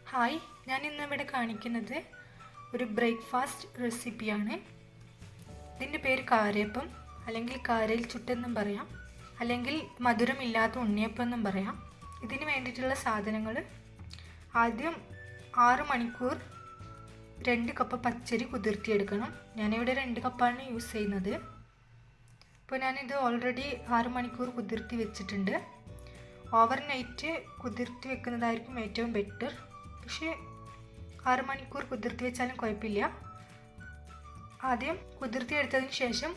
Hi, ഞാൻ ഇന്നിവിടെ കാണിക്കുന്നത് ഒരു ബ്രേക്ക്ഫാസ്റ്റ് റെസിപ്പിയാണ്. ഇതിൻ്റെ പേര് കാരയപ്പം, അല്ലെങ്കിൽ കാരയിൽ ചുട്ടെന്നും പറയാം, അല്ലെങ്കിൽ മധുരമില്ലാത്ത ഉണ്ണിയപ്പം എന്നും പറയാം. ഇതിന് വേണ്ടിയിട്ടുള്ള സാധനങ്ങൾ: ആദ്യം 6 മണിക്കൂർ 2 കപ്പ് പച്ചരി കുതിർത്തിയെടുക്കണം. ഞാനിവിടെ 2 കപ്പാണ് യൂസ് ചെയ്യുന്നത്. അപ്പോൾ ഞാനിത് ഓൾറെഡി 6 മണിക്കൂർ കുതിർത്തി വെച്ചിട്ടുണ്ട്. ഓവർനൈറ്റ് കുതിർത്തി വെക്കുന്നതായിരിക്കും ഏറ്റവും ബെറ്റർ. പക്ഷേ 6 മണിക്കൂർ കുതിർത്തി വെച്ചാലും കുഴപ്പമില്ല. ആദ്യം കുതിർത്തി എടുത്തതിന് ശേഷം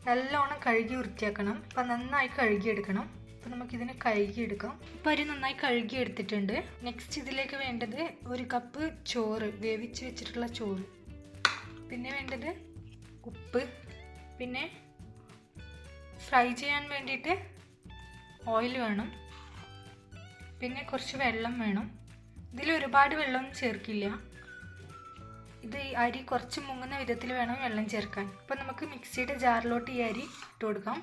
നല്ലോണം കഴുകി വൃത്തിയാക്കണം. അപ്പം നന്നായി കഴുകിയെടുക്കണം. അപ്പോൾ നമുക്കിതിനെ കഴുകിയെടുക്കാം. ഇപ്പോൾ അരി നന്നായി കഴുകി എടുത്തിട്ടുണ്ട്. നെക്സ്റ്റ് ഇതിലേക്ക് വേണ്ടത് 1 കപ്പ് ചോറ്, വേവിച്ച് വെച്ചിട്ടുള്ള ചോറ്. പിന്നെ വേണ്ടത് ഉപ്പ്. പിന്നെ ഫ്രൈ ചെയ്യാൻ വേണ്ടിയിട്ട് ഓയിൽ വേണം. പിന്നെ കുറച്ച് വെള്ളം വേണം. ഇതിൽ ഒരുപാട് വെള്ളമൊന്നും ചേർക്കില്ല. ഇത് അരി കുറച്ച് മുങ്ങുന്ന വിധത്തിൽ വേണം വെള്ളം ചേർക്കാൻ. അപ്പം നമുക്ക് മിക്സിയുടെ ജാറിലോട്ട് ഈ അരി ഇട്ട് കൊടുക്കാം.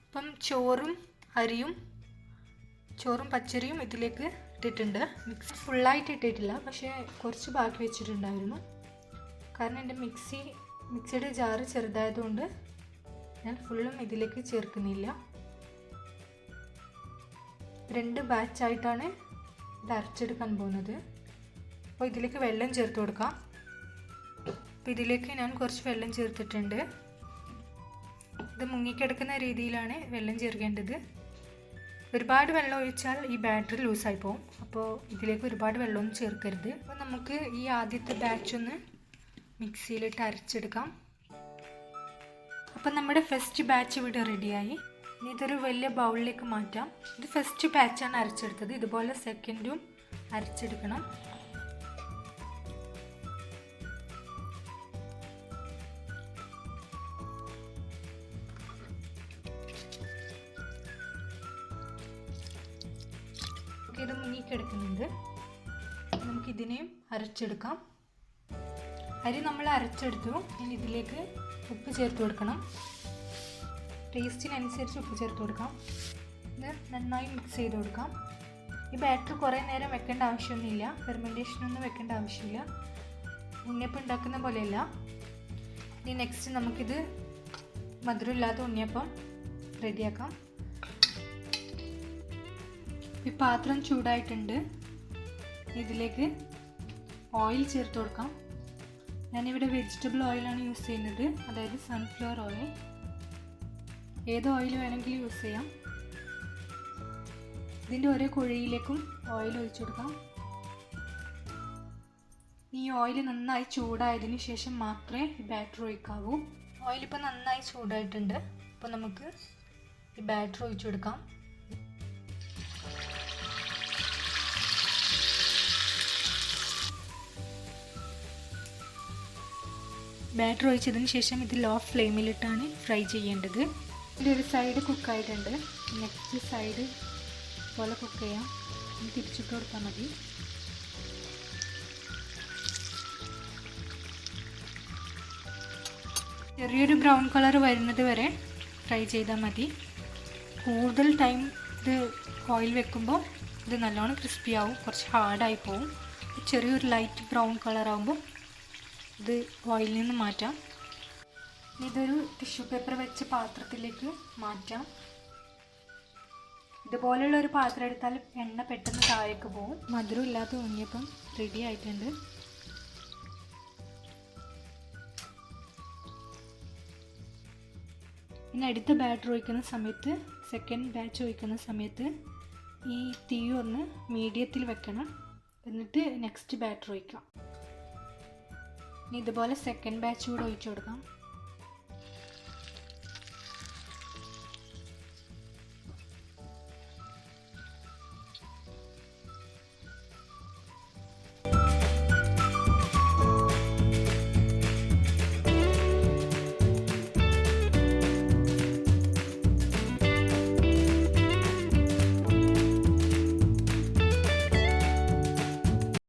അപ്പം ചോറും പച്ചരിയും ഇതിലേക്ക് ഇട്ടിട്ടുണ്ട്. മിക്സി ഫുള്ളായിട്ട് ഇട്ടിട്ടില്ല, പക്ഷേ കുറച്ച് ബാക്കി വെച്ചിട്ടുണ്ടായിരുന്നു. കാരണം എൻ്റെ മിക്സിയുടെ ജാറ് ചെറുതായതുകൊണ്ട് ഞാൻ ഫുള്ളും ഇതിലേക്ക് ചേർക്കുന്നില്ല. 2 ബാച്ചായിട്ടാണ് ഇത് അരച്ചെടുക്കാൻ പോകുന്നത്. അപ്പോൾ ഇതിലേക്ക് വെള്ളം ചേർത്ത് കൊടുക്കാം. അപ്പോൾ ഇതിലേക്ക് ഞാൻ കുറച്ച് വെള്ളം ചേർത്തിട്ടുണ്ട്. ഇത് മുങ്ങിക്കിടക്കുന്ന രീതിയിലാണ് വെള്ളം ചേർക്കേണ്ടത്. ഒരുപാട് വെള്ളം ഒഴിച്ചാൽ ഈ ബാറ്ററി ലൂസായി പോകും. അപ്പോൾ ഇതിലേക്ക് ഒരുപാട് വെള്ളമൊന്നും ചേർക്കരുത്. അപ്പോൾ നമുക്ക് ഈ ആദ്യത്തെ ബാച്ചൊന്ന് മിക്സിയിലിട്ട് അരച്ചെടുക്കാം. അപ്പം നമ്മുടെ ഫസ്റ്റ് ബാച്ച് ഇവിടെ റെഡിയായി. ഇനി ഇതൊരു വലിയ ബൗളിലേക്ക് മാറ്റാം. ഇത് ഫസ്റ്റ് ബാച്ചാണ് അരച്ചെടുത്തത്. ഇതുപോലെ സെക്കൻഡും അരച്ചെടുക്കണം. ഇത് മുങ്ങിക്കിടക്കുന്നുണ്ട്. നമുക്കിതിനെയും അരച്ചെടുക്കാം. അരി നമ്മൾ അരച്ചെടുത്തു. ഇനി ഇതിലേക്ക് ഉപ്പ് ചേർത്ത് കൊടുക്കണം. ടേസ്റ്റിനനുസരിച്ച് ഉപ്പ് ചേർത്ത് കൊടുക്കാം. ഇത് നന്നായി മിക്സ് ചെയ്ത് കൊടുക്കാം. ഈ ബാറ്റർ കുറേ നേരം വെക്കേണ്ട ആവശ്യമൊന്നുമില്ല. ഫെർമെൻറ്റേഷനൊന്നും വെക്കേണ്ട ആവശ്യമില്ല. ഉണ്ണിയപ്പം ഉണ്ടാക്കുന്ന പോലെയല്ല. ഇനി നെക്സ്റ്റ് നമുക്കിത് മധുരമില്ലാത്ത ഉണ്ണിയപ്പം റെഡിയാക്കാം. ഈ പാത്രം ചൂടായിട്ടുണ്ട്. ഇതിലേക്ക് ഓയിൽ ചേർത്ത് കൊടുക്കാം. ഞാനിവിടെ വെജിറ്റബിൾ ഓയിലാണ് യൂസ് ചെയ്യുന്നത്, അതായത് സൺഫ്ലവർ ഓയിൽ. ഏത് ഓയിൽ വേണമെങ്കിലും യൂസ് ചെയ്യാം. ഇതിൻ്റെ ഓരോ കുഴിയിലേക്കും ഓയിൽ ഒഴിച്ചു കൊടുക്കാം. ഈ ഓയിൽ നന്നായി ചൂടായതിന് ശേഷം മാത്രമേ ഈ ബാറ്റർ ഒഴിക്കാവൂ. ഓയിലിപ്പോൾ നന്നായി ചൂടായിട്ടുണ്ട്. അപ്പോൾ നമുക്ക് ഈ ബാറ്റർ ഒഴിച്ചു കൊടുക്കാം. ബാറ്റർ ഒഴിച്ചതിന് ശേഷം ഇത് ലോ ഫ്ലെയിമിലിട്ടാണ് ഫ്രൈ ചെയ്യേണ്ടത്. ഇതിൻ്റെ ഒരു സൈഡ് കുക്കായിട്ടുണ്ട്. നെക്സ്റ്റ് സൈഡ് പോലെ കുക്ക് ചെയ്യാം. തിരിച്ചിട്ട് കൊടുത്താൽ മതി. ചെറിയൊരു ബ്രൗൺ കളർ വരുന്നത് വരെ ഫ്രൈ ചെയ്താൽ മതി. കൂടുതൽ ടൈം ഇത് ഓയിൽ വെക്കുമ്പോൾ ഇത് നല്ലോണം ക്രിസ്പി ആവും, കുറച്ച് ഹാർഡായി പോവും. ചെറിയൊരു ലൈറ്റ് ബ്രൗൺ കളർ ആകുമ്പോൾ ഇത് ഓയിലിൽ നിന്ന് മാറ്റാം. ഇതൊരു ടിഷ്യൂ പേപ്പർ വെച്ച് പാത്രത്തിലേക്ക് മാറ്റാം. ഇതുപോലെയുള്ള ഒരു പാത്രം എടുത്താൽ എണ്ണ പെട്ടെന്ന് താഴേക്ക് പോകും. മധുരം ഇല്ലാത്ത ഉണ്ണിയപ്പം റെഡി ആയിട്ടുണ്ട്. ഇനി അടുത്ത ബാറ്റർ ഒഴിക്കുന്ന സമയത്ത്, സെക്കൻഡ് ബാച്ച് ഒഴിക്കുന്ന സമയത്ത് ഈ തീ ഒന്ന് മീഡിയത്തിൽ വെക്കണം. എന്നിട്ട് നെക്സ്റ്റ് ബാറ്റർ ഒഴിക്കാം. ഇനി ഇതുപോലെ സെക്കൻഡ് ബാച്ച് കൂടെ ഒഴിച്ചു കൊടുക്കാം.